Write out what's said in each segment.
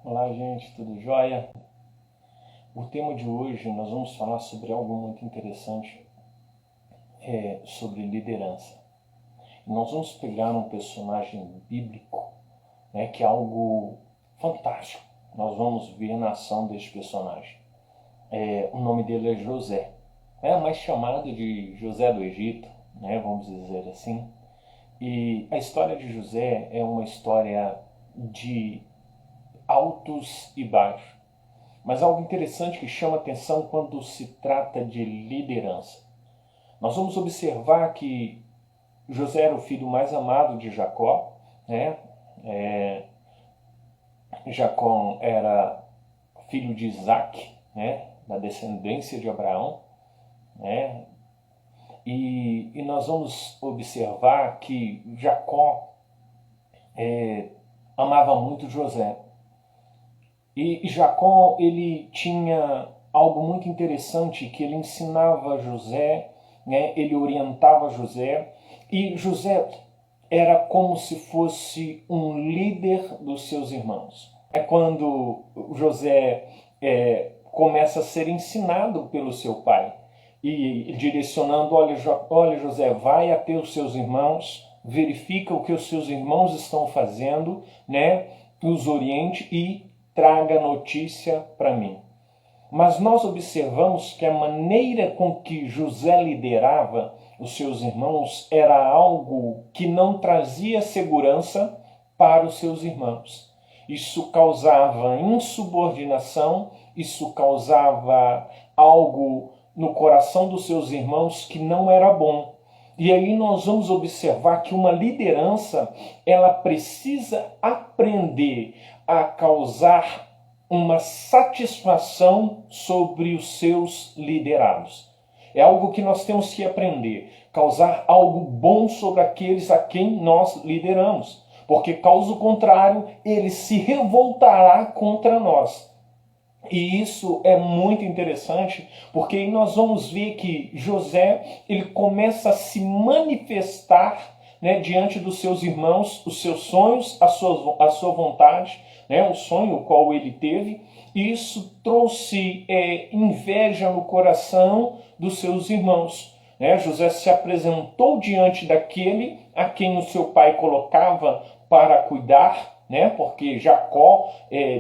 Olá, gente, tudo jóia? O tema de hoje nós vamos falar sobre algo muito interessante, sobre liderança. Nós vamos pegar um personagem bíblico, que é algo fantástico. Nós vamos ver na ação deste personagem. O nome dele é José, mais chamado de José do Egito, vamos dizer assim. E a história de José é uma história de altos e baixos. Mas algo interessante que chama atenção quando se trata de liderança. Nós vamos observar que José era o filho mais amado de Jacó, Jacó era filho de Isaac, da descendência de Abraão, e nós vamos observar que Jacó amava muito José. E Jacó, ele tinha algo muito interessante, que ele ensinava José, ele orientava José, e José era como se fosse um líder dos seus irmãos. É quando José começa a ser ensinado pelo seu pai, e direcionando, olha José, vai até os seus irmãos, verifica o que os seus irmãos estão fazendo, os oriente e traga notícia para mim. Mas nós observamos que a maneira com que José liderava os seus irmãos era algo que não trazia segurança para os seus irmãos. Isso causava insubordinação, isso causava algo no coração dos seus irmãos que não era bom. E aí nós vamos observar que uma liderança, ela precisa aprender a causar uma satisfação sobre os seus liderados. É algo que nós temos que aprender, causar algo bom sobre aqueles a quem nós lideramos, porque caso contrário, ele se revoltará contra nós. E isso é muito interessante, porque aí nós vamos ver que José, ele começa a se manifestar diante dos seus irmãos, os seus sonhos, a sua vontade, o sonho qual ele teve, e isso trouxe inveja no coração dos seus irmãos. José se apresentou diante daquele a quem o seu pai colocava para cuidar, porque Jacó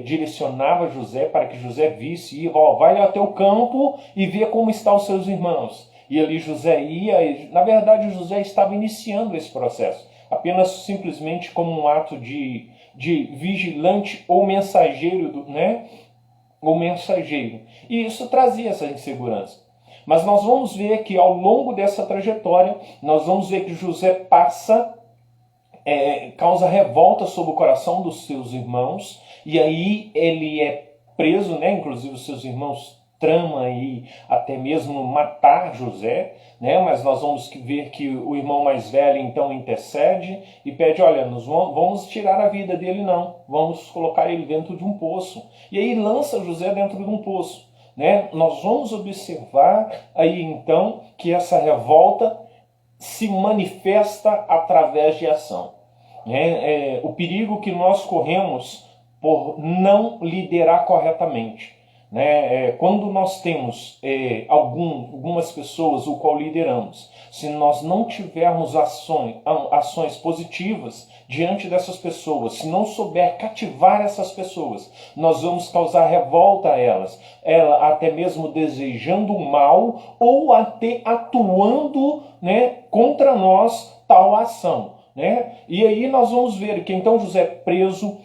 direcionava José para que José visse, vai até o campo e vê como estão os seus irmãos. E ali José ia, na verdade José estava iniciando esse processo, apenas simplesmente como um ato de vigilante ou mensageiro, ou mensageiro. E isso trazia essa insegurança. Mas nós vamos ver que ao longo dessa trajetória, nós vamos ver que José causa revolta sobre o coração dos seus irmãos, e aí ele é preso, inclusive os seus irmãos tramam aí até mesmo matar José, mas nós vamos ver que o irmão mais velho então intercede e pede, olha, nós vamos tirar a vida dele não, vamos colocar ele dentro de um poço. E aí lança José dentro de um poço. Nós vamos observar aí então que essa revolta se manifesta através de ação. O perigo que nós corremos por não liderar corretamente. Quando nós temos algumas pessoas o qual lideramos, se nós não tivermos ações positivas diante dessas pessoas, se não souber cativar essas pessoas, nós vamos causar revolta a elas, até mesmo desejando o mal ou até atuando contra nós tal ação. E aí nós vamos ver que então José é preso,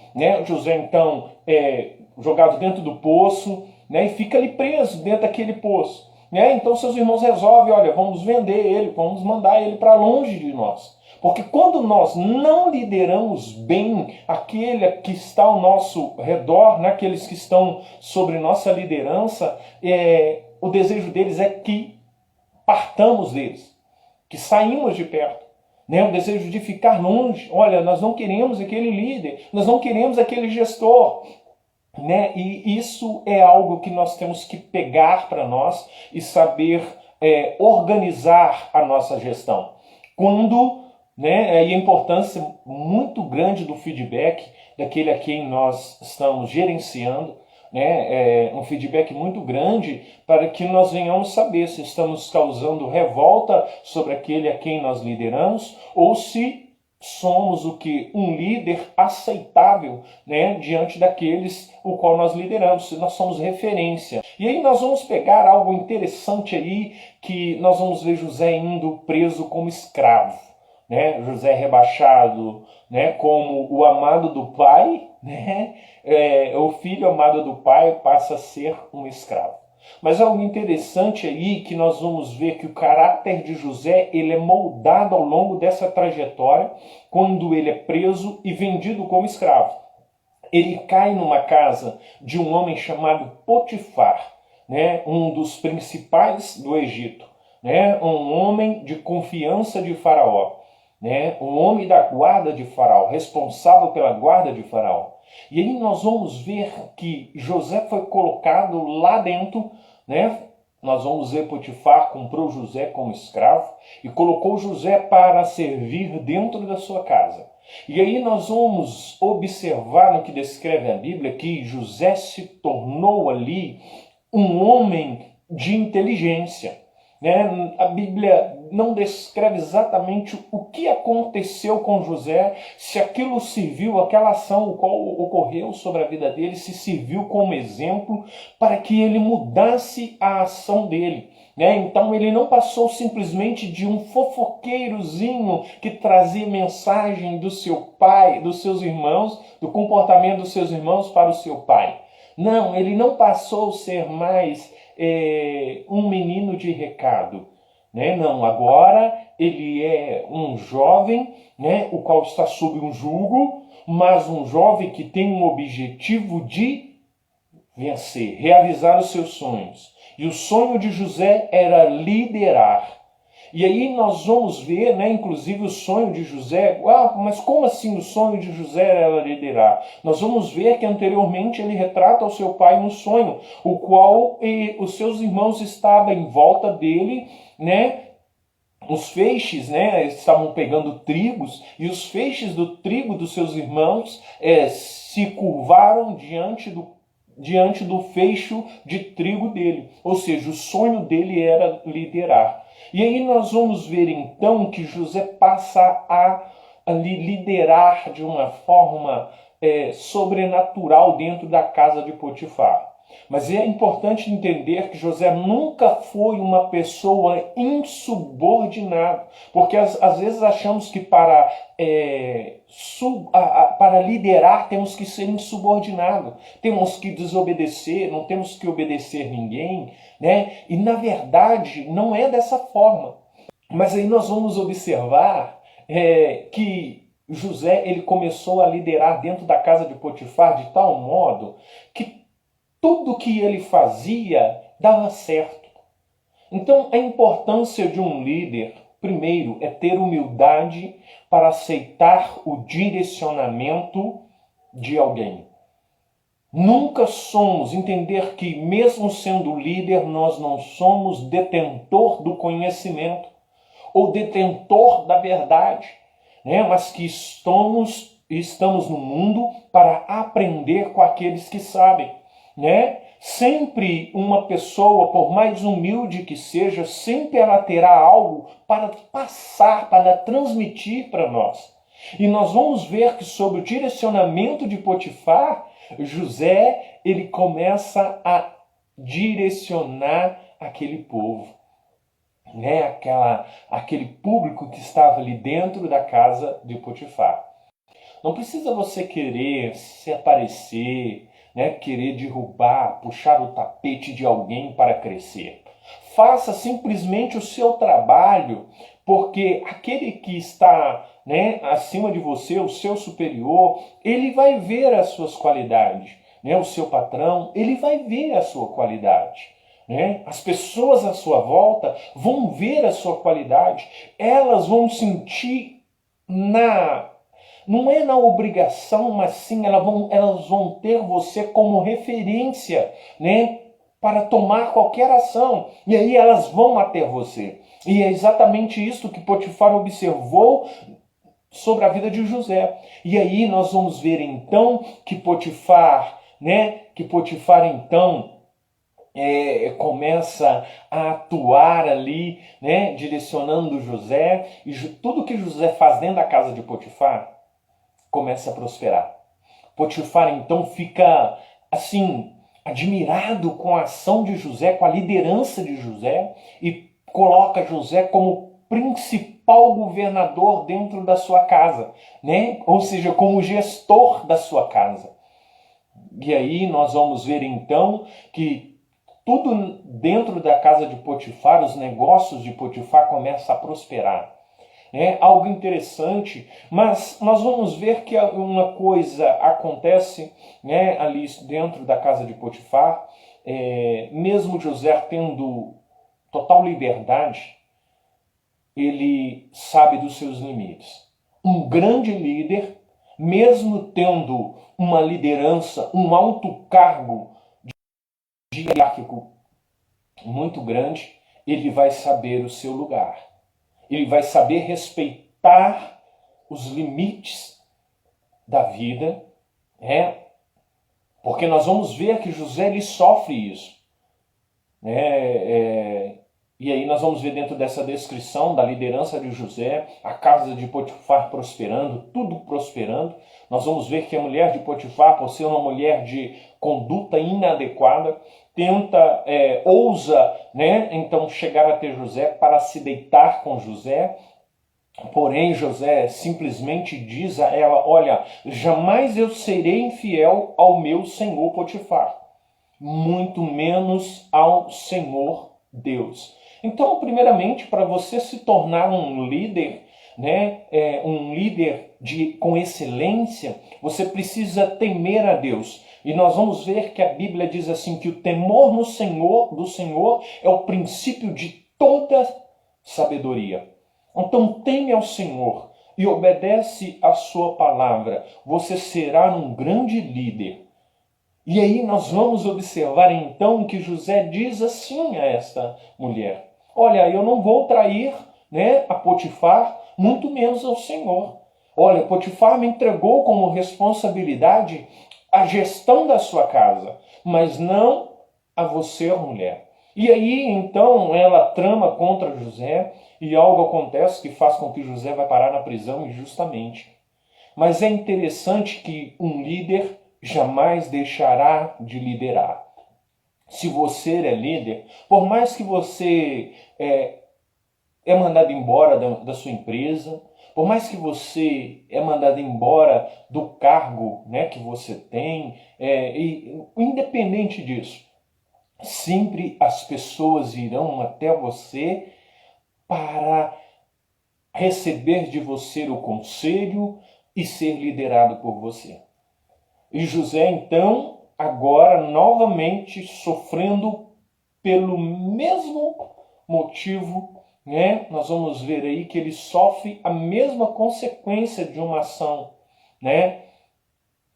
José então é jogado dentro do poço, e fica ali preso dentro daquele poço. Então seus irmãos resolvem, olha, vamos vender ele, vamos mandar ele para longe de nós. Porque quando nós não lideramos bem aquele que está ao nosso redor, aqueles que estão sobre nossa liderança, o desejo deles é que partamos deles, que saímos de perto. O desejo de ficar longe. Olha, nós não queremos aquele líder, nós não queremos aquele gestor. E isso é algo que nós temos que pegar para nós e saber organizar a nossa gestão. Quando né? E a importância muito grande do feedback daquele a quem nós estamos gerenciando, né? Um feedback muito grande para que nós venhamos saber se estamos causando revolta sobre aquele a quem nós lideramos ou se somos o que? Um líder aceitável, né, diante daqueles o qual nós lideramos, se nós somos referência. E aí nós vamos pegar algo interessante aí, que nós vamos ver José indo preso como escravo, né? José rebaixado, né, como o amado do pai, né? O filho amado do pai passa a ser um escravo. Mas algo interessante aí que nós vamos ver que o caráter de José ele é moldado ao longo dessa trajetória quando ele é preso e vendido como escravo. Ele cai numa casa de um homem chamado Potifar, né, um dos principais do Egito, né, um homem de confiança de Faraó, né, um homem da guarda de Faraó, responsável pela guarda de Faraó. E aí nós vamos ver que José foi colocado lá dentro, né? Nós vamos ver Potifar comprou José como escravo e colocou José para servir dentro da sua casa. E aí nós vamos observar no que descreve a Bíblia que José se tornou ali um homem de inteligência, né? A Bíblia não descreve exatamente o que aconteceu com José, se aquilo serviu, aquela ação o qual ocorreu sobre a vida dele, se serviu como exemplo para que ele mudasse a ação dele. Então ele não passou simplesmente de um fofoqueirozinho que trazia mensagem do seu pai, dos seus irmãos, do comportamento dos seus irmãos para o seu pai. Não, ele não passou a ser mais um menino de recado. Não, agora ele é um jovem, né, o qual está sob um jugo, mas um jovem que tem um objetivo de vencer, realizar os seus sonhos. E o sonho de José era liderar. E aí nós vamos ver, né, inclusive o sonho de José. Mas como assim o sonho de José era liderar? Nós vamos ver que anteriormente ele retrata ao seu pai um sonho, o qual os seus irmãos estavam em volta dele, né? Os feixes, né, estavam pegando trigos, e os feixes do trigo dos seus irmãos se curvaram diante do feixe de trigo dele. Ou seja, o sonho dele era liderar. E aí nós vamos ver então que José passa a liderar de uma forma sobrenatural dentro da casa de Potifar. Mas é importante entender que José nunca foi uma pessoa insubordinada, porque às vezes achamos que para liderar temos que ser insubordinado, temos que desobedecer, não temos que obedecer ninguém, né? E na verdade não é dessa forma. Mas aí nós vamos observar que José ele começou a liderar dentro da casa de Potifar de tal modo que tudo que ele fazia dava certo. Então, a importância de um líder, primeiro, é ter humildade para aceitar o direcionamento de alguém. Nunca somos, entender que, mesmo sendo líder, nós não somos detentor do conhecimento ou detentor da verdade, né? Mas que estamos no mundo para aprender com aqueles que sabem. Né? Sempre uma pessoa, por mais humilde que seja, sempre ela terá algo para passar, para transmitir para nós. E nós vamos ver que sobre o direcionamento de Potifar, José ele começa a direcionar aquele povo, né? Aquele público que estava ali dentro da casa de Potifar. Não precisa você querer se aparecer, né, querer derrubar, puxar o tapete de alguém para crescer. Faça simplesmente o seu trabalho, porque aquele que está, né, acima de você, o seu superior, ele vai ver as suas qualidades. Né? O seu patrão, ele vai ver a sua qualidade. Né? As pessoas à sua volta vão ver a sua qualidade. Elas vão sentir não é na obrigação, mas sim elas vão ter você como referência, né, para tomar qualquer ação. E aí elas vão até você. E é exatamente isso que Potifar observou sobre a vida de José. E aí nós vamos ver então que Potifar, então começa a atuar ali, direcionando José, e tudo que José faz dentro da casa de Potifar começa a prosperar. Potifar então fica assim admirado com a ação de José, com a liderança de José, e coloca José como principal governador dentro da sua casa, ou seja, como gestor da sua casa. E aí nós vamos ver então que tudo dentro da casa de Potifar, os negócios de Potifar começam a prosperar. É algo interessante, mas nós vamos ver que uma coisa acontece ali dentro da casa de Potifar, mesmo José tendo total liberdade, ele sabe dos seus limites. Um grande líder, mesmo tendo uma liderança, um alto cargo hierárquico muito grande, ele vai saber o seu lugar. Ele vai saber respeitar os limites da vida, porque nós vamos ver que José ele sofre isso. E aí nós vamos ver dentro dessa descrição da liderança de José, a casa de Potifar prosperando, tudo prosperando. Nós vamos ver que a mulher de Potifar, por ser uma mulher de conduta inadequada, ousa, então chegar até José para se deitar com José. Porém, José simplesmente diz a ela: olha, jamais eu serei infiel ao meu senhor Potifar, muito menos ao Senhor Deus. Então, primeiramente, para você se tornar um líder, um líder com excelência, você precisa temer a Deus. E nós vamos ver que a Bíblia diz assim, que o temor do Senhor é o princípio de toda sabedoria. Então teme ao Senhor e obedece a sua palavra. Você será um grande líder. E aí nós vamos observar então que José diz assim a esta mulher: olha, eu não vou trair a Potifar, muito menos ao Senhor. Olha, Potifar me entregou como responsabilidade a gestão da sua casa, mas não a você, mulher. E aí, então, ela trama contra José e algo acontece que faz com que José vai parar na prisão injustamente. Mas é interessante que um líder jamais deixará de liderar. Se você é líder, por mais que você é mandado embora da sua empresa, por mais que você é mandado embora do cargo que você tem, independente disso, sempre as pessoas irão até você para receber de você o conselho e ser liderado por você. E José, então, agora novamente sofrendo pelo mesmo motivo, nós vamos ver aí que ele sofre a mesma consequência de uma ação,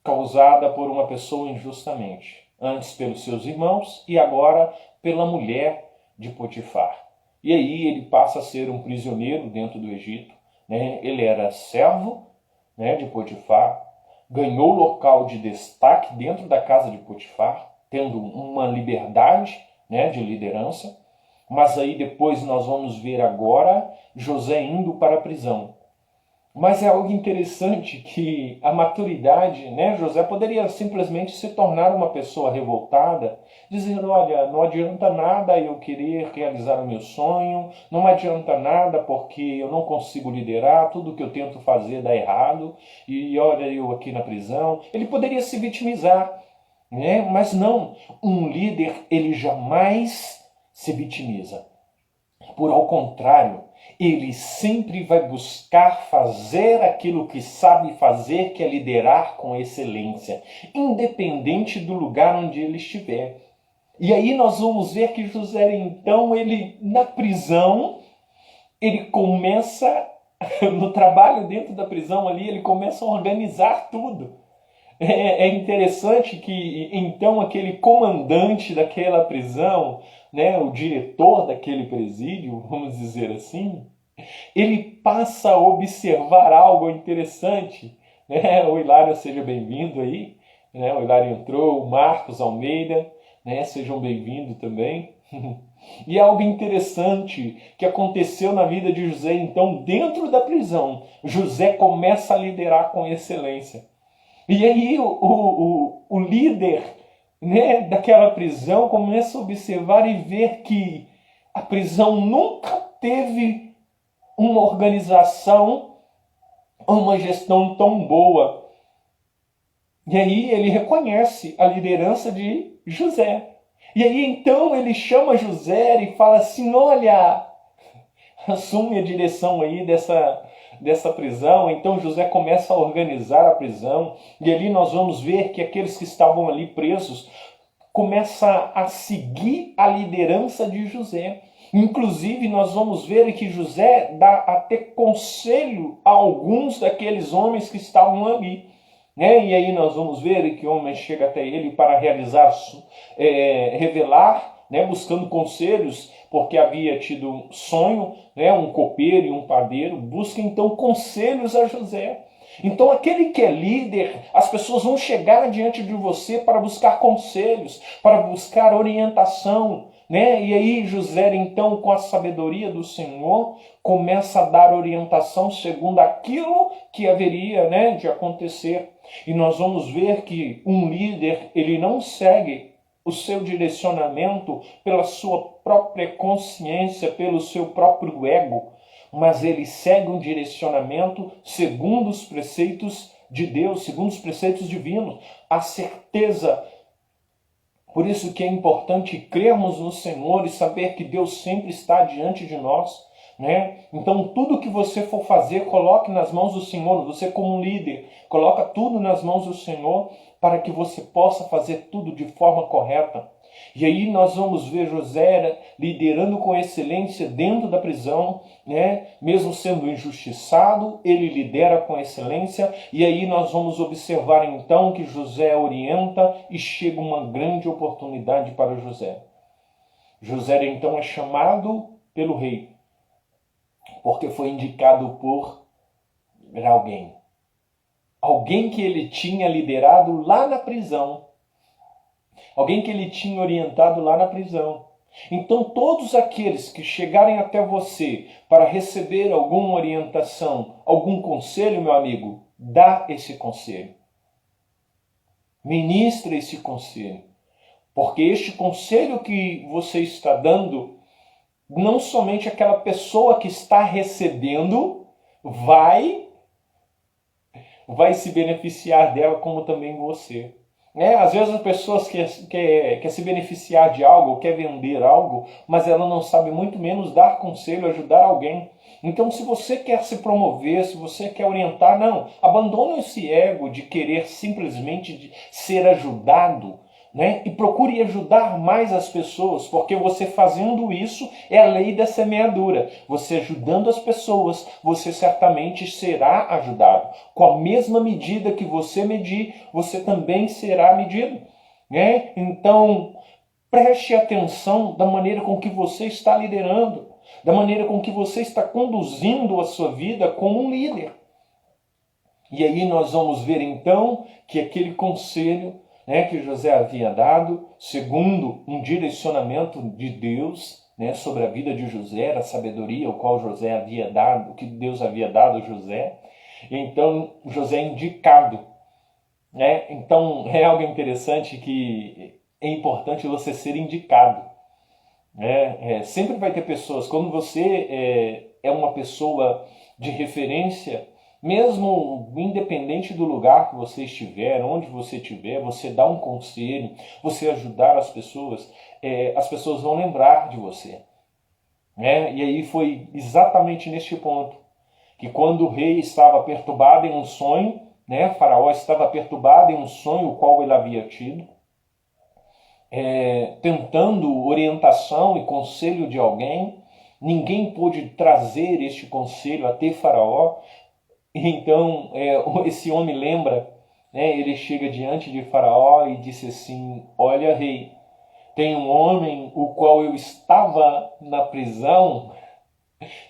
causada por uma pessoa injustamente. Antes pelos seus irmãos e agora pela mulher de Potifar. E aí ele passa a ser um prisioneiro dentro do Egito. Ele era servo de Potifar, ganhou local de destaque dentro da casa de Potifar, tendo uma liberdade de liderança. Mas aí depois nós vamos ver agora José indo para a prisão. Mas é algo interessante que a maturidade, José poderia simplesmente se tornar uma pessoa revoltada, dizendo: olha, não adianta nada eu querer realizar o meu sonho, não adianta nada porque eu não consigo liderar, tudo que eu tento fazer dá errado, e olha eu aqui na prisão. Ele poderia se vitimizar, mas não, um líder ele jamais se vitimiza. Por ao contrário, ele sempre vai buscar fazer aquilo que sabe fazer, que é liderar com excelência, independente do lugar onde ele estiver. E aí nós vamos ver que José, então, ele na prisão, ele começa, no trabalho dentro da prisão ali, ele começa a organizar tudo. É interessante que, então, aquele comandante daquela prisão, o diretor daquele presídio, vamos dizer assim, ele passa a observar algo interessante. Né? O Hilário, seja bem-vindo aí. Né? O Hilário entrou, o Marcos Almeida, né? Sejam bem-vindos também. E algo interessante que aconteceu na vida de José, então, dentro da prisão, José começa a liderar com excelência. E aí o líder, né, daquela prisão começa a observar e ver que a prisão nunca teve uma organização, uma gestão tão boa. E aí ele reconhece a liderança de José. E aí então ele chama José e fala assim, olha, assume a direção aí dessa prisão. Então José começa a organizar a prisão. E ali nós vamos ver que aqueles que estavam ali presos começam a seguir a liderança de José. Inclusive nós vamos ver que José dá até conselho a alguns daqueles homens que estavam ali. Né? E aí nós vamos ver que o homem chega até ele para revelar, né? Buscando conselhos, porque havia tido um sonho, né? Um copeiro e um padeiro, busca então conselhos a José. Então aquele que é líder, as pessoas vão chegar diante de você para buscar conselhos, para buscar orientação, né? E aí José, então, com a sabedoria do Senhor, começa a dar orientação segundo aquilo que haveria, né, de acontecer. E nós vamos ver que um líder, ele não segue o seu direcionamento pela sua própria consciência, pelo seu próprio ego, mas ele segue um direcionamento segundo os preceitos de Deus, segundo os preceitos divinos, a certeza. Por isso que é importante crermos no Senhor e saber que Deus sempre está diante de nós. Né? Então tudo que você for fazer, coloque nas mãos do Senhor. Você como um líder, coloca tudo nas mãos do Senhor para que você possa fazer tudo de forma correta. E aí nós vamos ver José liderando com excelência dentro da prisão, né? Mesmo sendo injustiçado, ele lidera com excelência. E aí nós vamos observar então que José orienta e chega uma grande oportunidade para José. José então é chamado pelo rei, porque foi indicado por alguém. Alguém que ele tinha liderado lá na prisão. Alguém que ele tinha orientado lá na prisão. Então todos aqueles que chegarem até você para receber alguma orientação, algum conselho, meu amigo, dá esse conselho. Ministra esse conselho. Porque este conselho que você está dando, não somente aquela pessoa que está recebendo vai se beneficiar dela, como também você. Às vezes as pessoas quer se beneficiar de algo, quer vender algo, mas ela não sabe muito menos dar conselho, ajudar alguém. Então se você quer se promover, se você quer orientar, não, abandone esse ego de querer simplesmente ser ajudado, né? E procure ajudar mais as pessoas, porque você fazendo isso é a lei da semeadura. Você ajudando as pessoas, você certamente será ajudado. Com a mesma medida que você medir, você também será medido, né? Então, preste atenção da maneira com que você está liderando, da maneira com que você está conduzindo a sua vida como um líder. E aí nós vamos ver então que aquele conselho, né, que José havia dado, segundo um direcionamento de Deus, né, sobre a vida de José, a sabedoria o qual José havia dado, que Deus havia dado a José. Então José é indicado. Né? Então é algo interessante que é importante você ser indicado. Sempre vai ter pessoas, quando você é uma pessoa de referência, mesmo independente do lugar que você estiver, onde você estiver, você dá um conselho, você ajudar as pessoas vão lembrar de você. E aí foi exatamente neste ponto, que quando o rei estava perturbado em um sonho, Faraó estava perturbado em um sonho o qual ele havia tido, tentando orientação e conselho de alguém, ninguém pôde trazer este conselho até Faraó. Então esse homem lembra, ele chega diante de Faraó e disse assim: olha, rei, tem um homem o qual eu estava na prisão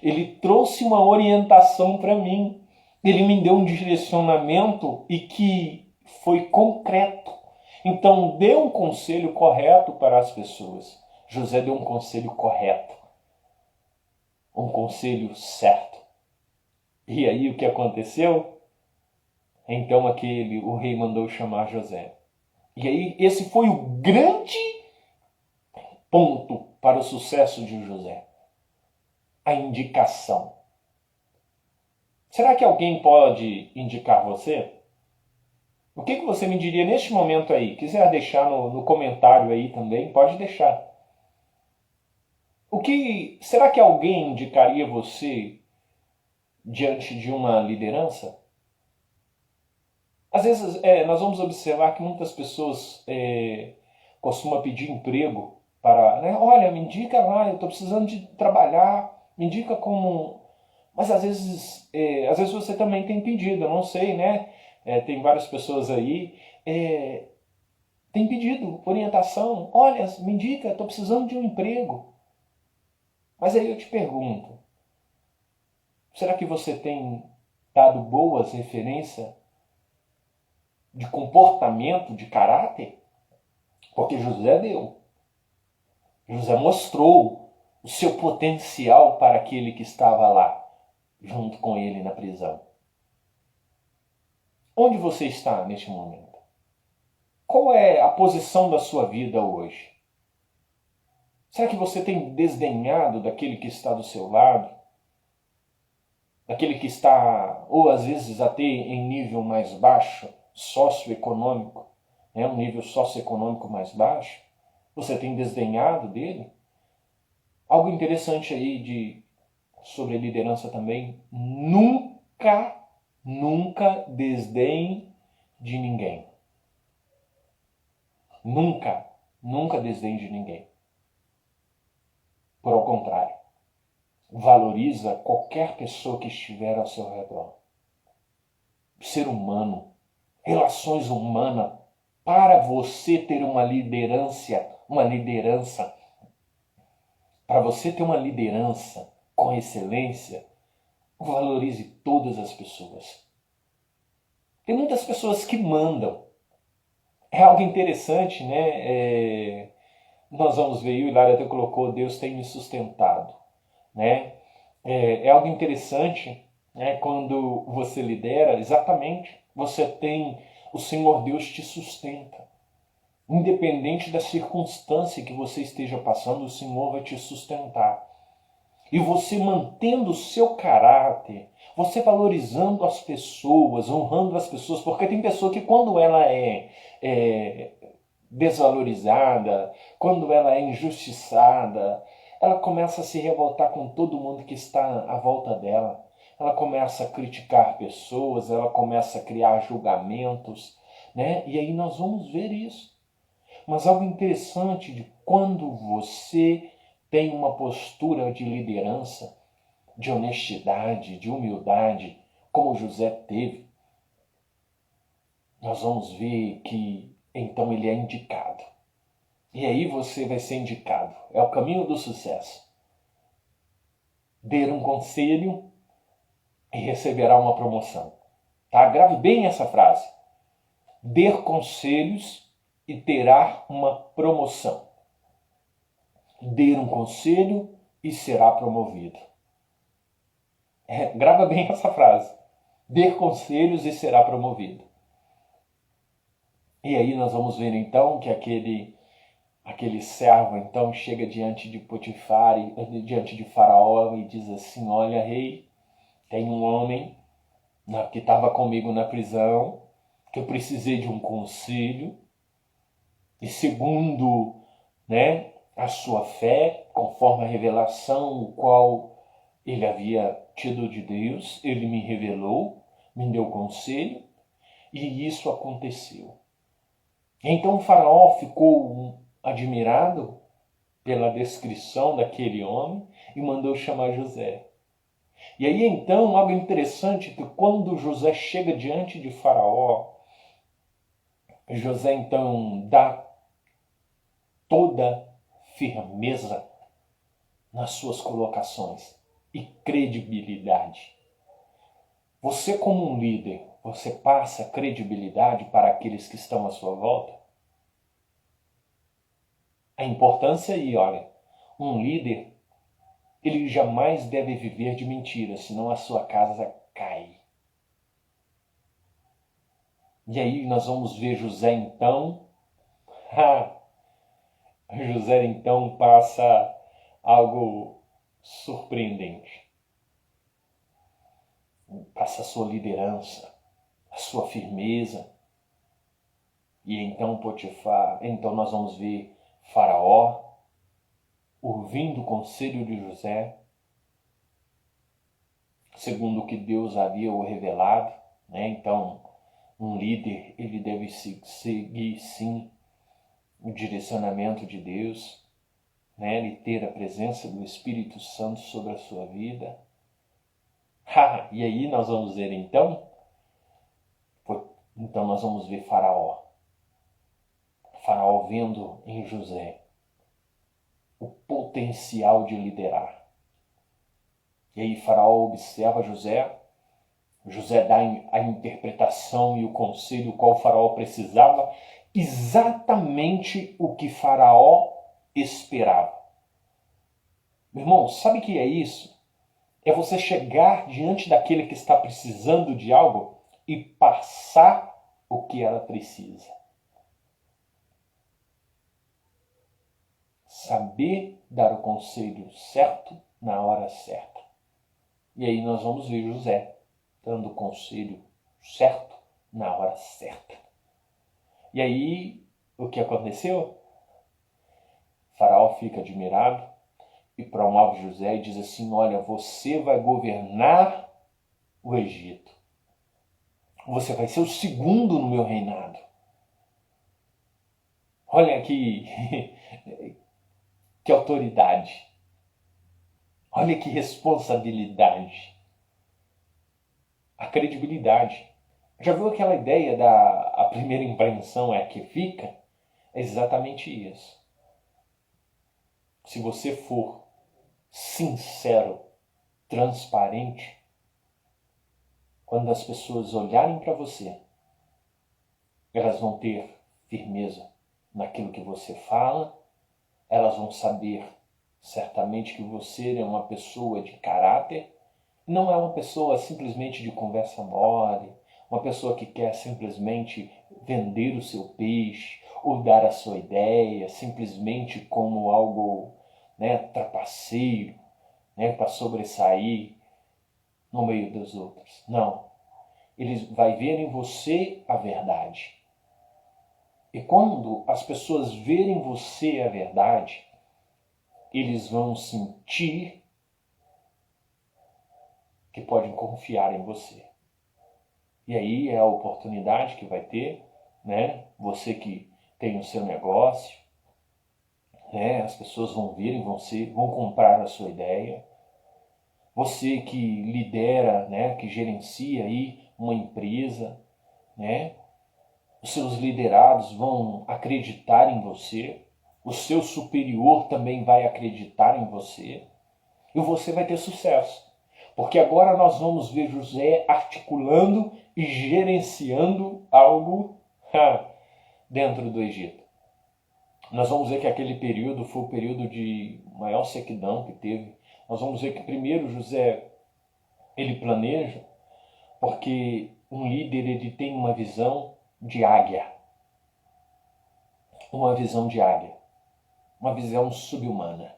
Ele trouxe uma orientação para mim. Ele me deu um direcionamento e que foi concreto. Então, dê um conselho correto para as pessoas. José deu um conselho correto. Um conselho certo. E aí o que aconteceu? Então o rei mandou chamar José. E aí esse foi o grande ponto para o sucesso de José. A indicação. Será que alguém pode indicar você? O que você me diria neste momento aí? Quiser deixar no comentário aí também, pode deixar. Será que alguém indicaria você diante de uma liderança? Às vezes nós vamos observar que muitas pessoas costumam pedir emprego para, né? Olha, me indica lá, eu estou precisando de trabalhar, me indica como... Mas às vezes você também tem pedido, eu não sei, né? Tem várias pessoas aí, tem pedido orientação, olha, me indica, estou precisando de um emprego. Mas aí eu te pergunto, será que você tem dado boas referências de comportamento, de caráter? Porque José deu. José mostrou o seu potencial para aquele que estava lá, junto com ele na prisão. Onde você está neste momento? Qual é a posição da sua vida hoje? Será que você tem desdenhado daquele que está do seu lado? Daquele que está, ou às vezes até em nível mais baixo, socioeconômico, um nível socioeconômico mais baixo? Você tem desdenhado dele? Algo interessante aí sobre liderança também, nunca desdenhe de ninguém. Nunca desdenhe de ninguém. Por ao contrário, valoriza qualquer pessoa que estiver ao seu redor. Ser humano, relações humanas, para você ter uma liderança, para você ter uma liderança com excelência, valorize todas as pessoas. Tem muitas pessoas que mandam. É algo interessante, né? Nós vamos ver, o Hilário até colocou, Deus tem me sustentado, né? É algo interessante, né? Quando você lidera, exatamente, você tem, o Senhor Deus te sustenta. Independente da circunstância que você esteja passando, o Senhor vai te sustentar. E você mantendo o seu caráter, você valorizando as pessoas, honrando as pessoas, porque tem pessoa que quando ela é desvalorizada, quando ela é injustiçada, ela começa a se revoltar com todo mundo que está à volta dela. Ela começa a criticar pessoas, ela começa a criar julgamentos, né? E aí nós vamos ver isso. Mas algo interessante de quando você tem uma postura de liderança, de honestidade, de humildade, como José teve, nós vamos ver que então ele é indicado. E aí você vai ser indicado. É o caminho do sucesso. Dê um conselho e receberá uma promoção. Tá? Grave bem essa frase. Dê conselhos e terá uma promoção. Dê um conselho e será promovido. Grava bem essa frase. Dê conselhos e será promovido. E aí nós vamos ver então que aquele servo então chega diante de Potifar, diante de Faraó e diz assim, olha rei, tem um homem que estava comigo na prisão, que eu precisei de um conselho, e segundo, né, a sua fé, conforme a revelação o qual ele havia tido de Deus, ele me revelou, me deu conselho, e isso aconteceu. Então o faraó ficou admirado pela descrição daquele homem e mandou chamar José. E aí então, algo interessante, que quando José chega diante de Faraó, José então dá toda firmeza nas suas colocações. e credibilidade. Você, como um líder, você passa credibilidade para aqueles que estão à sua volta? A importância aí, olha, um líder, ele jamais deve viver de mentiras, senão a sua casa cai. E aí nós vamos ver José então. José então passa algo surpreendente. Passa a sua liderança, a sua firmeza. E então Potifar, então nós vamos ver Faraó ouvindo o conselho de José, segundo o que Deus havia o revelado, né? Então, um líder, ele deve seguir sim o direcionamento de Deus, né? Ele ter a presença do Espírito Santo sobre a sua vida. E aí nós vamos ver então nós vamos ver Faraó. Faraó vendo em José o potencial de liderar. E aí Faraó observa José, José dá a interpretação e o conselho qual Faraó precisava, exatamente o que Faraó esperava. Meu irmão, sabe o que é isso? É você chegar diante daquele que está precisando de algo e passar o que ela precisa. Saber dar o conselho certo na hora certa. E aí nós vamos ver José dando o conselho certo na hora certa. E aí, o que aconteceu? Faraó fica admirado e promove José e diz assim: olha, você vai governar o Egito. Você vai ser o segundo no meu reinado. Olha que autoridade. Olha que responsabilidade. A credibilidade. Já viu aquela ideia a primeira impressão é a que fica? É exatamente isso. Se você for sincero, transparente, quando as pessoas olharem para você, elas vão ter firmeza naquilo que você fala, elas vão saber certamente que você é uma pessoa de caráter, não é uma pessoa simplesmente de conversa mole, uma pessoa que quer simplesmente vender o seu peixe ou dar a sua ideia simplesmente como algo, trapaceiro, para sobressair no meio dos outros. Não. Ele vai ver em você a verdade. E quando as pessoas verem em você a verdade, eles vão sentir que podem confiar em você. E aí é a oportunidade que vai ter, Você que tem o seu negócio, as pessoas vão vir vão comprar a sua ideia. Você que lidera, que gerencia aí uma empresa, Os seus liderados vão acreditar em você. O seu superior também vai acreditar em você. E você vai ter sucesso. Porque agora nós vamos ver José articulando e gerenciando algo dentro do Egito. Nós vamos ver que aquele período foi o período de maior sequidão que teve. Nós vamos ver que primeiro José, ele planeja, porque um líder ele tem uma visão de águia. Uma visão de águia. Uma visão subhumana.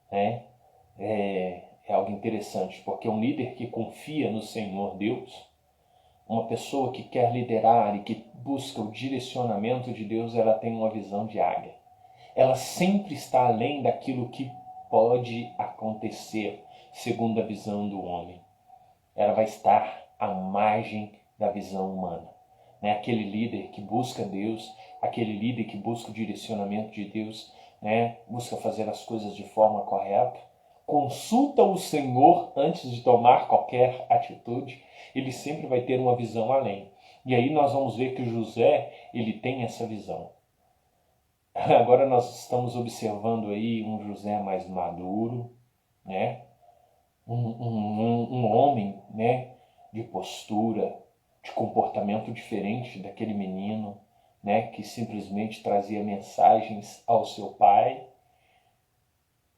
É algo interessante, porque um líder que confia no Senhor Deus, uma pessoa que quer liderar e que busca o direcionamento de Deus, ela tem uma visão de águia. Ela sempre está além daquilo que pode acontecer, segundo a visão do homem. Ela vai estar à margem da visão humana. Aquele líder que busca Deus, aquele líder que busca o direcionamento de Deus, busca fazer as coisas de forma correta, consulta o Senhor antes de tomar qualquer atitude, ele sempre vai ter uma visão além. E aí nós vamos ver que José, ele tem essa visão. Agora nós estamos observando aí um José mais maduro, um homem, né, de postura, de comportamento diferente daquele menino, né, que simplesmente trazia mensagens ao seu pai.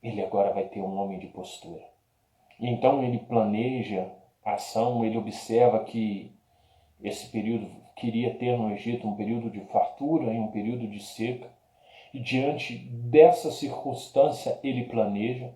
Ele agora vai ter um homem de postura. E então ele planeja a ação, ele observa que esse período queria ter no Egito um período de fartura e um período de seca. E diante dessa circunstância ele planeja,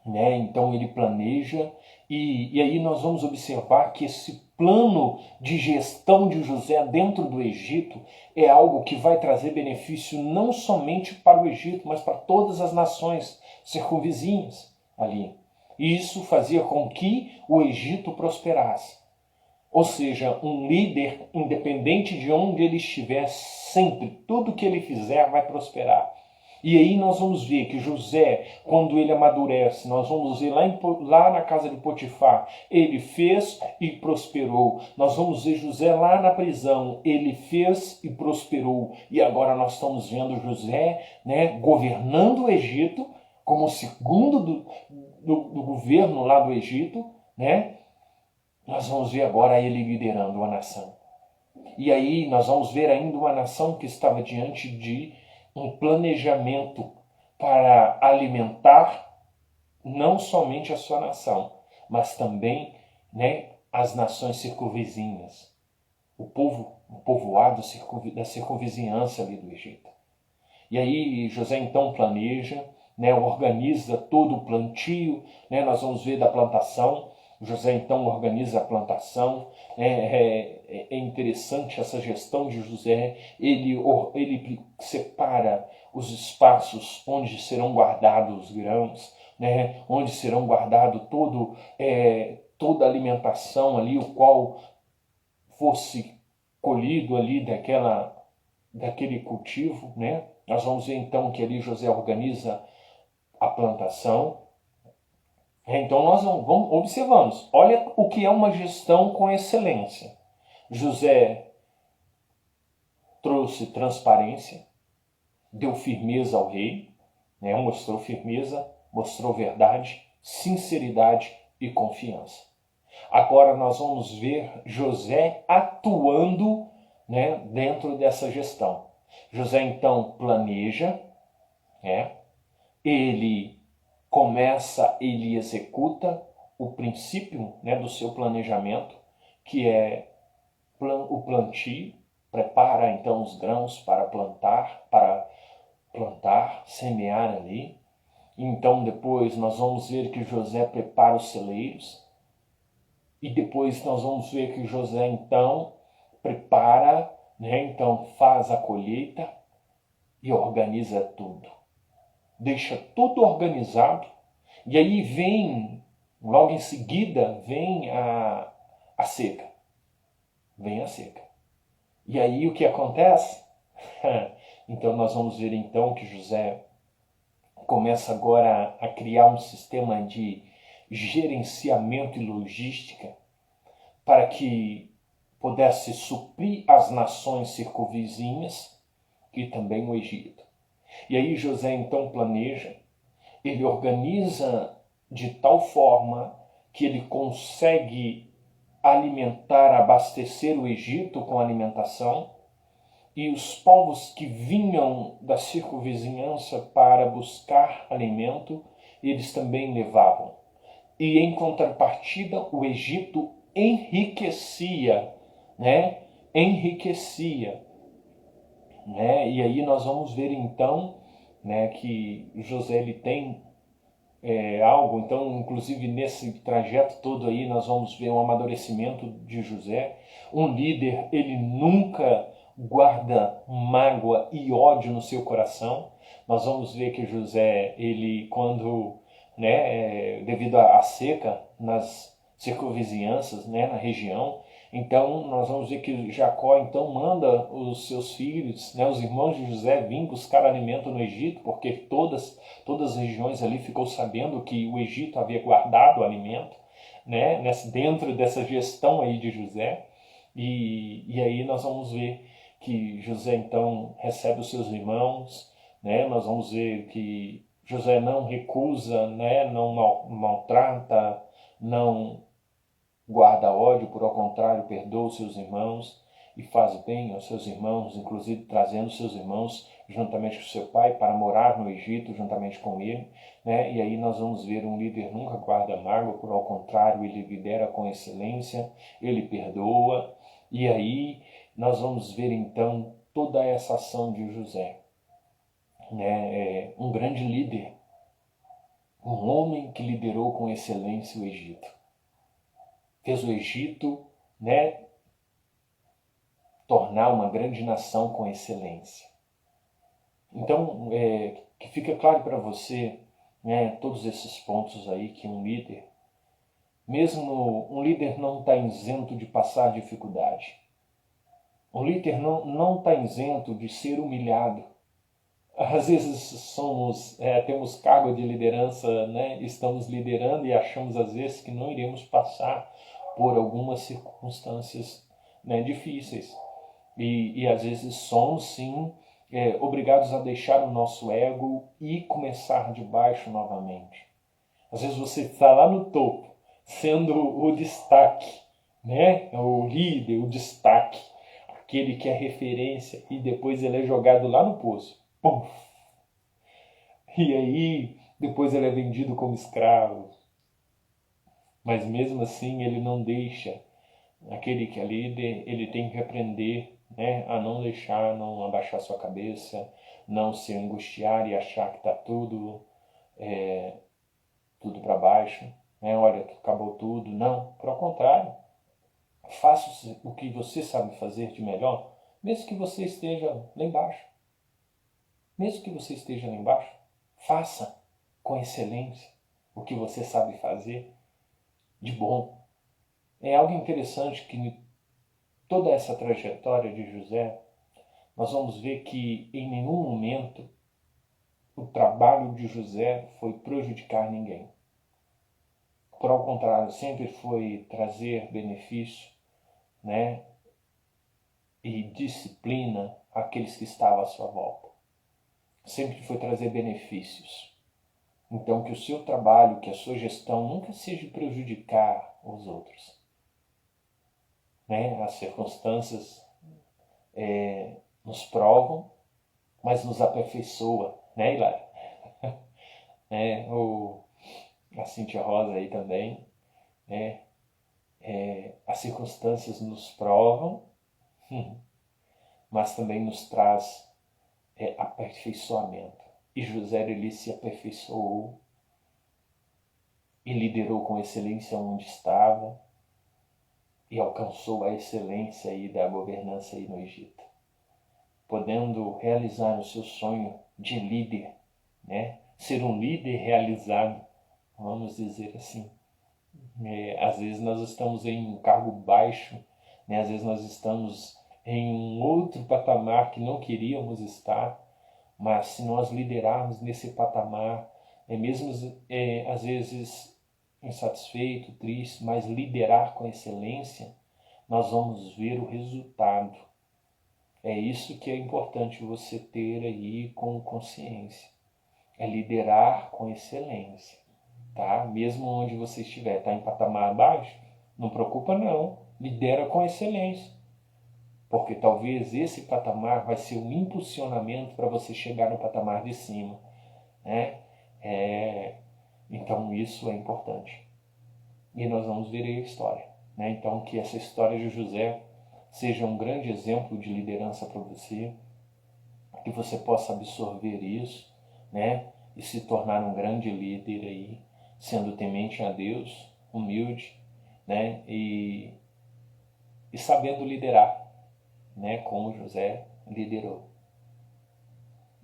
né? Então ele planeja e aí nós vamos observar que esse plano de gestão de José dentro do Egito é algo que vai trazer benefício não somente para o Egito, mas para todas as nações circunvizinhas ali. E isso fazia com que o Egito prosperasse. Ou seja, um líder, independente de onde ele estiver, sempre, tudo que ele fizer vai prosperar. E aí nós vamos ver que José, quando ele amadurece, nós vamos ver lá na casa de Potifar, ele fez e prosperou. Nós vamos ver José lá na prisão, ele fez e prosperou. E agora nós estamos vendo José, né, governando o Egito, como segundo do governo lá do Egito, né? Nós vamos ver agora ele liderando uma nação. E aí nós vamos ver ainda uma nação que estava diante de um planejamento para alimentar não somente a sua nação, mas também, né, as nações circunvizinhas, o povoado da circunvizinhança ali do Egito. E aí José então planeja, né, organiza todo o plantio, né, nós vamos ver da plantação. José então organiza a plantação. É interessante essa gestão de José. Ele separa os espaços onde serão guardados os grãos, né, onde serão guardados toda a alimentação ali, o qual fosse colhido ali daquele cultivo, né? Nós vamos ver então que ali José organiza a plantação. Então nós observamos, olha o que é uma gestão com excelência. José trouxe transparência, deu firmeza ao rei, né? Mostrou firmeza, mostrou verdade, sinceridade e confiança. Agora nós vamos ver José atuando, né, dentro dessa gestão. José então planeja, né? Ele executa o princípio, né, do seu planejamento, que é o plantio, prepara então os grãos para plantar, semear ali. Então depois nós vamos ver que José prepara os celeiros, e depois nós vamos ver que José então prepara, né, então faz a colheita e organiza tudo. Deixa tudo organizado, e aí logo em seguida, vem a seca. Vem a seca. E aí o que acontece? Então nós vamos ver então que José começa agora a criar um sistema de gerenciamento e logística para que pudesse suprir as nações circunvizinhas e também o Egito. E aí José então planeja, ele organiza de tal forma que ele consegue alimentar, abastecer o Egito com alimentação, e os povos que vinham da circunvizinhança para buscar alimento, eles também levavam. E em contrapartida, o Egito enriquecia, né? Enriquecia. Né? E aí nós vamos ver então, né, que José ele tem algo. Então, inclusive nesse trajeto todo aí nós vamos ver um amadurecimento de José. Um líder, ele nunca guarda mágoa e ódio no seu coração. Nós vamos ver que José, ele quando, né, devido à seca nas circunvizinhanças, né, na região, então nós vamos ver que Jacó então manda os seus filhos, né, os irmãos de José, vir buscar alimento no Egito, porque todas as regiões ali ficou sabendo que o Egito havia guardado alimento, né, dentro dessa gestão aí de José. E aí nós vamos ver que José então recebe os seus irmãos, né, nós vamos ver que José não recusa, né? Não maltrata, não guarda ódio, por ao contrário, perdoa os seus irmãos e faz bem aos seus irmãos, inclusive trazendo seus irmãos juntamente com seu pai para morar no Egito juntamente com ele, né? E aí nós vamos ver um líder nunca guarda mágoa, por ao contrário, ele lidera com excelência, ele perdoa, e aí nós vamos ver então toda essa ação de José, né? Um grande líder, um homem que liderou com excelência o Egito. Fez o Egito, né, tornar uma grande nação com excelência. Então, que fica claro para você, né, todos esses pontos aí, que um líder, mesmo um líder não está isento de passar dificuldade. Um líder não está isento de ser humilhado. Às vezes temos cargo de liderança, né, estamos liderando e achamos às vezes que não iremos passar por algumas circunstâncias, né, difíceis. E às vezes somos, sim, obrigados a deixar o nosso ego e começar de baixo novamente. Às vezes você está lá no topo, sendo o destaque, né? O líder, o destaque, aquele que é referência, e depois ele é jogado lá no poço. Pum! E aí, depois ele é vendido como escravo. Mas mesmo assim, ele não deixa. Aquele que é líder, ele tem que aprender, né, a não deixar, não abaixar sua cabeça, não se angustiar e achar que está tudo para baixo, né? Olha, acabou tudo. Não, pelo contrário, faça o que você sabe fazer de melhor, mesmo que você esteja lá embaixo. Mesmo que você esteja lá embaixo, faça com excelência o que você sabe fazer de bom. É algo interessante que toda essa trajetória de José, nós vamos ver que em nenhum momento o trabalho de José foi prejudicar ninguém. Por ao contrário, sempre foi trazer benefício, né, e disciplina àqueles que estavam à sua volta. Sempre foi trazer benefícios. Então, que o seu trabalho, que a sua gestão nunca seja prejudicar os outros, né? As circunstâncias nos provam, mas nos aperfeiçoa, né, Hilário? A Cíntia Rosa aí também, né? As circunstâncias nos provam, mas também nos traz aperfeiçoamento. E José, ele se aperfeiçoou e liderou com excelência onde estava e alcançou a excelência aí da governança aí no Egito, podendo realizar o seu sonho de líder, né? Ser um líder realizado, vamos dizer assim. Às vezes nós estamos em um cargo baixo, né? Às vezes nós estamos em um outro patamar que não queríamos estar, mas se nós liderarmos nesse patamar, mesmo às vezes insatisfeito, triste, mas liderar com excelência, nós vamos ver o resultado. É isso que é importante você ter aí com consciência. É liderar com excelência, tá? Mesmo onde você estiver, tá em patamar baixo, não preocupa não, lidera com excelência. Porque talvez esse patamar vai ser um impulsionamento para você chegar no patamar de cima, né? Então isso é importante. E nós vamos ver aí a história, né? Então que essa história de José seja um grande exemplo de liderança para você, que você possa absorver isso, né? E se tornar um grande líder aí, sendo temente a Deus, humilde, né? E sabendo liderar, né? Como José liderou.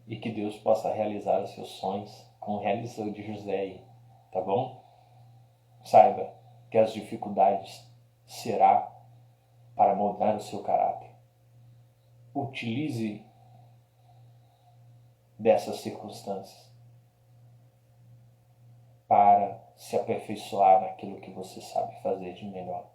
E que Deus possa realizar os seus sonhos como realizou de José aí, tá bom? Saiba que as dificuldades será para moldar o seu caráter. Utilize dessas circunstâncias para se aperfeiçoar naquilo que você sabe fazer de melhor.